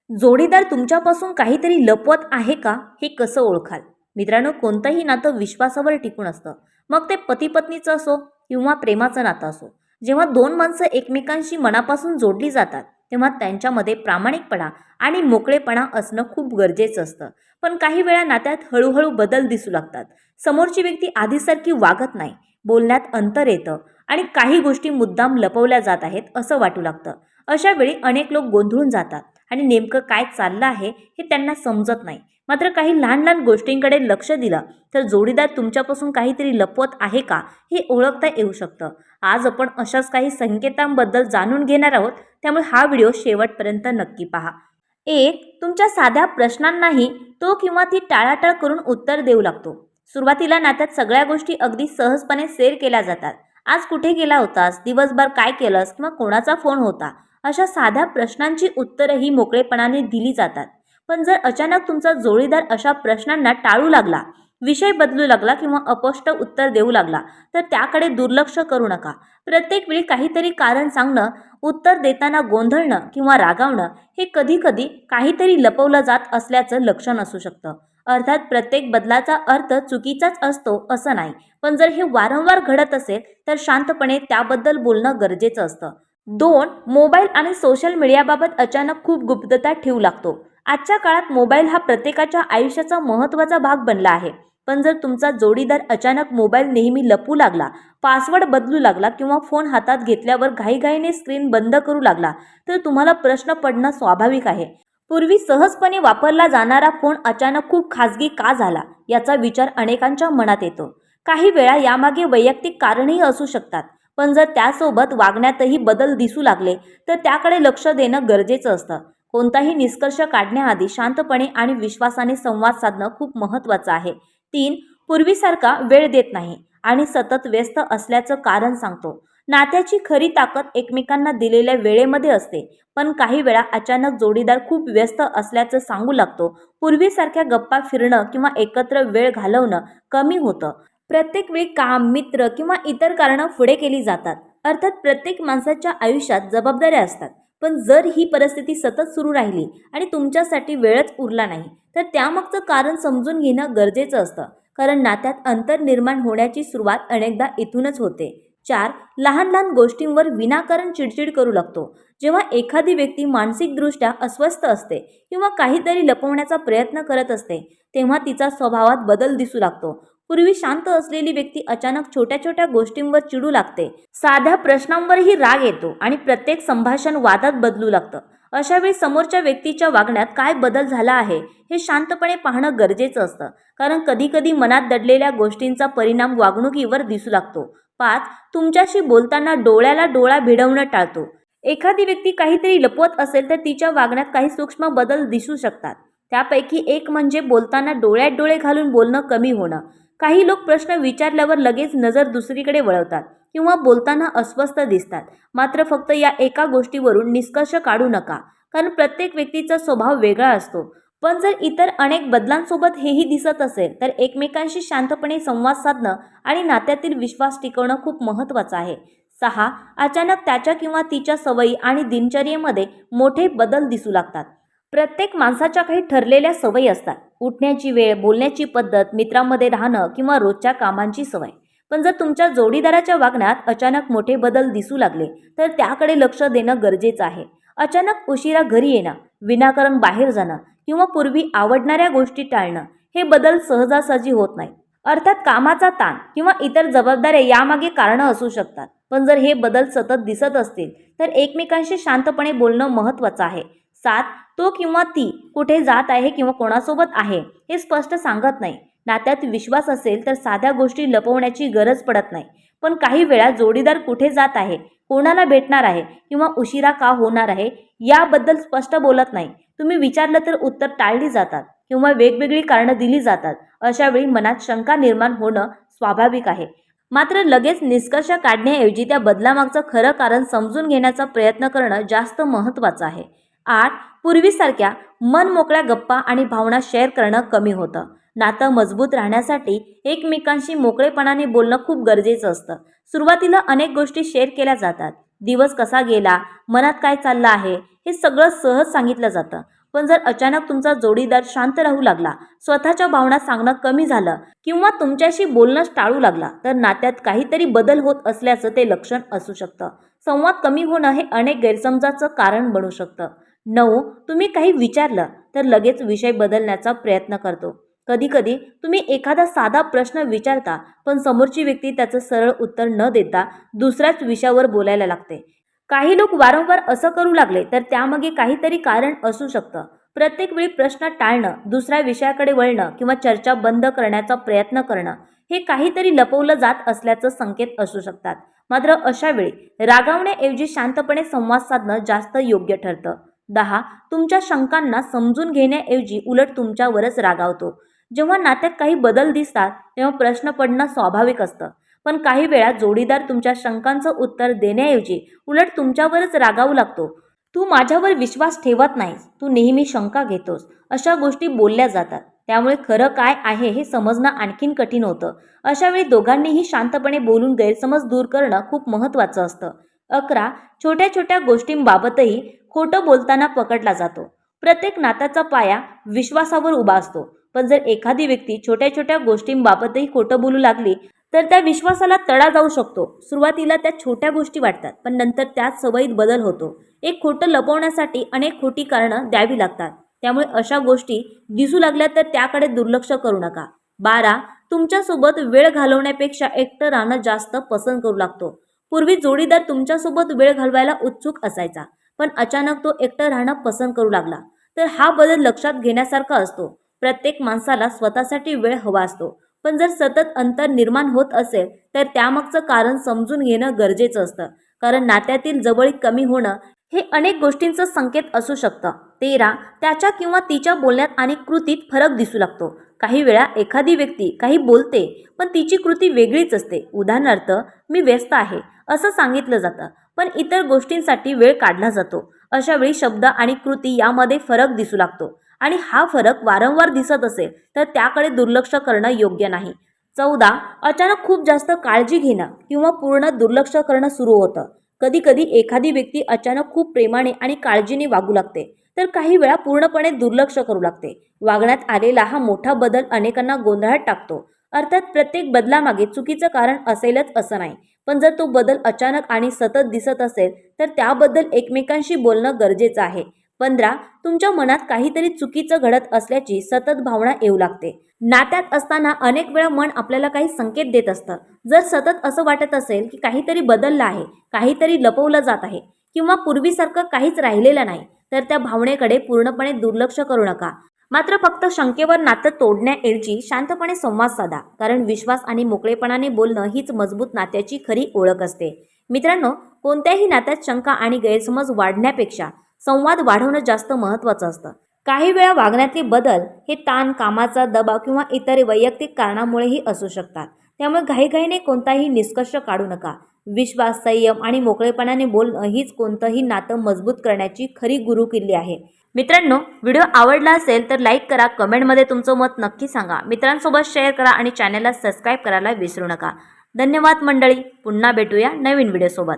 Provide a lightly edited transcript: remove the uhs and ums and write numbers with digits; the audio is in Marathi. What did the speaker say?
जोडीदार तुमच्यापासून काहीतरी लपवत आहे का हे कसं ओळखाल? मित्रांनो, कोणतंही नातं विश्वासावर टिकून असतं. मग ते पती पत्नीचं असो किंवा प्रेमाचं नातं असो. जेव्हा दोन माणसं एकमेकांशी मनापासून जोडली जातात तेव्हा त्यांच्यामध्ये प्रामाणिकपणा आणि मोकळेपणा असणं खूप गरजेचं असतं. पण काही वेळा नात्यात हळूहळू बदल दिसू लागतात. समोरची व्यक्ती आधीसारखी वागत नाही, बोलण्यात अंतर येतं आणि काही गोष्टी मुद्दाम लपवल्या जात आहेत असं वाटू लागतं. अशा वेळी अनेक लोक गोंधळून जातात आणि नेमकं काय चाललं आहे हे त्यांना समजत नाही. मात्र काही लहान लहान गोष्टींकडे लक्ष दिलं तर जोडीदार तुमच्यापासून काहीतरी लपवत आहे का हे ओळखता येऊ शकतं. आज आपण अशाच काही संकेतांबद्दल जाणून घेणार आहोत, त्यामुळे हा व्हिडिओ शेवटपर्यंत नक्की पहा. एक, तुमच्या साध्या प्रश्नांनाही तो किंवा ती टाळाटाळ करून उत्तर देऊ लागतो. सुरुवातीला नात्यात सगळ्या गोष्टी अगदी सहजपणे शेअर केल्या जातात. आज कुठे गेला होतास, दिवसभर काय केलंस किंवा कोणाचा फोन होता, अशा साध्या प्रश्नांची उत्तरही मोकळेपणाने दिली जातात. पण जर अचानक तुमचा जोडीदार अशा प्रश्नांना टाळू लागला, विषय बदलू लागला किंवा अस्पष्ट उत्तर देऊ लागला तर त्याकडे दुर्लक्ष करू नका. प्रत्येक वेळी काहीतरी कारण सांगणं, उत्तर देताना गोंधळणं किंवा रागावणं हे कधीकधी काहीतरी लपवलं जात असल्याचं लक्षण असू शकतं. अर्थात प्रत्येक बदलाचा अर्थ चुकीचाच असतो असं नाही, पण जर हे वारंवार घडत असेल तर शांतपणे त्याबद्दल बोलणं गरजेचं असतं. दोन, मोबाईल आणि सोशल मीडियाबाबत अचानक खूप गुप्तता ठेवू लागतो. आजच्या काळात मोबाईल हा प्रत्येकाच्या आयुष्याचा महत्त्वाचा भाग बनला आहे. पण जर तुमचा जोडीदार अचानक मोबाईल नेहमी लपवू लागला, पासवर्ड बदलू लागला किंवा फोन हातात घेतल्यावर घाईघाईने स्क्रीन बंद करू लागला तर तुम्हाला प्रश्न पडणं स्वाभाविक आहे. पूर्वी सहजपणे वापरला जाणारा फोन अचानक खूप खाजगी का झाला याचा विचार अनेकांच्या मनात येतो. काही वेळा यामागे वैयक्तिक कारणही असू शकतात. पण जर त्यासोबत वागण्यातही बदल दिसू लागले तर त्याकडे लक्ष देणं गरजेचं असतं. कोणताही निष्कर्ष काढण्याआधी शांतपणे आणि विश्वासाने संवाद साधणं खूप महत्त्वाचं आहे. तीन, पूर्वीसारखा वेळ देत नाही आणि सतत व्यस्त असल्याचं कारण सांगतो. नात्याची खरी ताकद एकमेकांना दिलेल्या वेळेमध्ये असते. पण काही वेळा अचानक जोडीदार खूप व्यस्त असल्याचं सांगू लागतो. पूर्वीसारख्या गप्पा फिरणं किंवा एकत्र वेळ घालवणं कमी होतं. प्रत्येक वेळी काम, मित्र किंवा इतर कारणं पुढे केली जातात. अर्थात प्रत्येक माणसाच्या आयुष्यात जबाबदाऱ्या असतात. पण जर ही परिस्थिती सतत सुरू राहिली आणि तुमच्यासाठी वेळच उरला नाही तर त्यामागचं कारण समजून घेणं गरजेचं असतं. कारण नात्यात अंतर निर्माण होण्याची सुरुवात अनेकदा इथूनच होते. चार, लहान लहान गोष्टींवर विनाकारण चिडचिड करू लागतो. जेव्हा एखादी व्यक्ती मानसिकदृष्ट्या अस्वस्थ असते किंवा काहीतरी लपवण्याचा प्रयत्न करत असते तेव्हा तिचा स्वभावात बदल दिसू लागतो. पूर्वी शांत असलेली व्यक्ती अचानक छोट्या छोट्या गोष्टींवर चिडू लागते. साध्या प्रश्नांवरही राग येतो आणि प्रत्येक संभाषण वादात बदलू लागतं. अशा वेळी समोरच्या व्यक्तीच्या वागण्यात काय बदल झाला आहे हे शांतपणे पाहणं गरजेचं असतं. कारण कधीकधी मनात दडलेल्या गोष्टींचा परिणाम वागणुकीवर दिसू लागतो. पाच, तुमच्याशी बोलताना डोळ्याला डोळा भिडवणं टाळतो. एखादी व्यक्ती काहीतरी लपवत असेल तर तिच्या वागण्यात काही सूक्ष्म बदल दिसू शकतात. त्यापैकी एक म्हणजे बोलताना डोळ्यात डोळे घालून बोलणं कमी होणं. काही लोक प्रश्न विचारल्यावर लगेच नजर दुसरीकडे वळवतात किंवा बोलताना अस्वस्थ दिसतात. मात्र फक्त या एका गोष्टीवरून निष्कर्ष काढू नका, कारण प्रत्येक व्यक्तीचा स्वभाव वेगळा असतो. पण जर इतर अनेक बदलांसोबत हेही दिसत असेल तर एकमेकांशी शांतपणे संवाद साधणं आणि नात्यातील विश्वास टिकवणं खूप महत्त्वाचं आहे. सहा, अचानक त्याच्या किंवा तिच्या सवयी आणि दिनचर्येमध्ये मोठे बदल दिसू लागतात. प्रत्येक माणसाच्या काही ठरलेल्या सवयी असतात. उठण्याची वेळ, बोलण्याची पद्धत, मित्रांमध्ये राहणं किंवा रोजच्या कामांची सवय. पण जर तुमच्या जोडीदाराच्या वागण्यात अचानक मोठे बदल दिसू लागले तर त्याकडे लक्ष देणं गरजेचं आहे. अचानक उशिरा घरी येणं, विनाकारण बाहेर जाणं किंवा पूर्वी आवडणाऱ्या गोष्टी टाळणं हे बदल सहजासहजी होत नाहीत. अर्थात कामाचा ताण किंवा इतर जबाबदाऱ्या यामागे कारणं असू शकतात. पण जर हे बदल सतत दिसत असतील तर एकमेकांशी शांतपणे बोलणं महत्त्वाचं आहे. सात, तो किंवा ती कुठे जात आहे किंवा कोणासोबत आहे हे स्पष्ट सांगत नाही. नात्यात विश्वास असेल तर साध्या गोष्टी लपवण्याची गरज पडत नाही. पण काही वेळा जोडीदार कुठे जात आहे, कोणाला भेटणार आहे किंवा उशिरा का होणार आहे याबद्दल स्पष्ट बोलत नाही. तुम्ही विचारलं तर उत्तर टाळली जातात किंवा वेगवेगळी कारणं दिली जातात. अशा वेळी मनात शंका निर्माण होणं स्वाभाविक आहे. मात्र लगेच निष्कर्ष काढण्याऐवजी त्या बदलामागचं खरं कारण समजून घेण्याचा प्रयत्न करणं जास्त महत्त्वाचं आहे. आठ, पूर्वीसारख्या मनमोकळ्या गप्पा आणि भावना शेअर करणं कमी होतं. नातं मजबूत राहण्यासाठी एकमेकांशी मोकळेपणाने बोलणं खूप गरजेचं असतं. सुरुवातीला अनेक गोष्टी शेअर केल्या जातात. दिवस कसा गेला, मनात काय चाललं आहे हे सगळं सहज सांगितलं जातं. पण जर अचानक तुमचा जोडीदार शांत राहू लागला, स्वतःच्या भावना सांगणं कमी झालं किंवा तुमच्याशी बोलणं टाळू लागला, तर नात्यात काहीतरी बदल होत असल्याचं ते लक्षण असू शकतं. संवाद कमी होणं हे अनेक गैरसमजाचं कारण बनू शकतं. 9. तुम्ही काही विचारलं तर लगेच विषय बदलण्याचा प्रयत्न करतो. कधीकधी तुम्ही एखादा साधा प्रश्न विचारता, पण समोरची व्यक्ती त्याचं सरळ उत्तर न देता दुसऱ्याच विषयावर बोलायला लागते. काही लोक वारंवार असं करू लागले तर त्यामागे काहीतरी कारण असू शकतं. प्रत्येक वेळी प्रश्न टाळणं, दुसऱ्या विषयाकडे वळणं किंवा चर्चा बंद करण्याचा प्रयत्न करणं हे काहीतरी लपवलं जात असल्याचं संकेत असू शकतात. मात्र अशा वेळी रागावण्याऐवजी शांतपणे संवाद साधणं जास्त योग्य ठरतं. 10. तुमच्या शंकांना समजून घेण्याऐवजी उलट तुमच्यावरच रागावतो. जेव्हा नात्यात काही बदल दिसतात तेव्हा प्रश्न पडणं स्वाभाविक असतं. पण काही वेळा जोडीदार तुमच्या शंकांचं उत्तर देण्याऐवजी उलट तुमच्यावरच रागावू लागतो. तू माझ्यावर विश्वास ठेवत नाहीस, तू नेहमी शंका घेतोस, अशा गोष्टी बोलल्या जातात. त्यामुळे खरं काय आहे हे समजणं आणखीन कठीण होतं. अशा वेळी दोघांनीही शांतपणे बोलून गैरसमज दूर करणं खूप महत्त्वाचं असतं. 11. छोट्या छोट्या गोष्टींबाबतही खोटं बोलताना पकडला जातो. प्रत्येक नात्याचा पाया विश्वासावर उभा असतो. पण जर एखादी व्यक्ती छोट्या छोट्या गोष्टींबाबतही खोटं बोलू लागली तर त्या विश्वासाला तडा जाऊ शकतो. सुरुवातीला त्या छोट्या गोष्टी वाटतात, पण नंतर त्यात सवयीत बदल होतो. एक खोटं लपवण्यासाठी अनेक खोटी कारणं द्यावी लागतात. त्यामुळे अशा गोष्टी दिसू लागल्या तर त्याकडे दुर्लक्ष करू नका. 12. तुमच्यासोबत वेळ घालवण्यापेक्षा एकटं राहणं जास्त पसंत करू लागतो. पूर्वी जोडीदार तुमच्यासोबत वेळ घालवायला उत्सुक असायचा, पण अचानक तो एकटं राहणं पसंत करू लागला. तर हा बदल लक्षात घेण्यासारखा असतो. प्रत्येक माणसाला स्वतःसाठी वेळ हवा असतो. पण जर सतत अंतर निर्माण होत असेल तर त्यामागचं कारण समजून घेणं गरजेचं असतं. कारण नात्यातील जवळीक कमी होणं हे अनेक गोष्टींचं संकेत असू शकतं. 13. त्याच्या किंवा तिच्या बोलण्यात आणि कृतीत फरक दिसू लागतो. काही वेळा एखादी व्यक्ती काही बोलते पण तिची कृती वेगळीच असते. उदाहरणार्थ, मी व्यस्त आहे असं सांगितलं जातं, पण इतर गोष्टींसाठी वेळ काढला जातो. अशा वेळी शब्द आणि कृती यामध्ये फरक दिसू लागतो आणि हा फरक वारंवार दिसत असेल तर त्याकडे दुर्लक्ष करणं योग्य नाही. 14. अचानक खूप जास्त काळजी घेणं किंवा पूर्ण दुर्लक्ष करणं सुरू होतं. कधी कधी एखादी व्यक्ती अचानक खूप प्रेमाने आणि काळजीने वागू लागते, तर काही वेळा पूर्णपणे दुर्लक्ष करू लागते. वागण्यात आलेला हा मोठा बदल अनेकांना गोंधळात टाकतो. अर्थात प्रत्येक बदलामागे चुकीचं कारण असेलच असं नाही, पण जर तो बदल अचानक आणि सतत दिसत असेल तर त्याबद्दल एकमेकांशी बोलणं गरजेचं आहे. 15. तुमच्या मनात काहीतरी चुकीचं घडत असल्याची सतत भावना येऊ लागते. नात्यात असताना अनेक वेळा मन आपल्याला काही संकेत देत असतं. जर सतत असं वाटत असेल की काहीतरी बदललं आहे, काहीतरी लपवलं जात आहे किंवा पूर्वीसारखं काहीच राहिलेलं नाही, तर त्या भावनेकडे पूर्णपणे दुर्लक्ष करू नका. मात्र फक्त शंकेवर नातं तोडण्याऐवजी शांतपणे संवाद साधा. कारण विश्वास आणि मोकळेपणाने बोलणं हीच मजबूत नात्याची खरी ओळख असते. मित्रांनो, कोणत्याही नात्यात शंका आणि गैरसमज वाढण्यापेक्षा संवाद वाढवणं जास्त महत्त्वाचं असतं. काही वेळा वागण्यातले बदल हे ताण, कामाचा दबाव किंवा इतर वैयक्तिक कारणामुळेही असू शकतात. त्यामुळे घाईघाईने कोणताही निष्कर्ष काढू नका. विश्वास, संयम आणि मोकळेपणाने बोलणं हीच कोणतंही नातं मजबूत करण्याची खरी गुरुकिल्ली आहे. मित्रांनो, व्हिडिओ आवडला असेल तर लाईक करा, कमेंटमध्ये तुमचं मत नक्की सांगा, मित्रांसोबत शेअर करा आणि चॅनलला सबस्क्राईब करायला विसरू नका. धन्यवाद मंडळी. पुन्हा भेटूया नवीन व्हिडिओसोबत.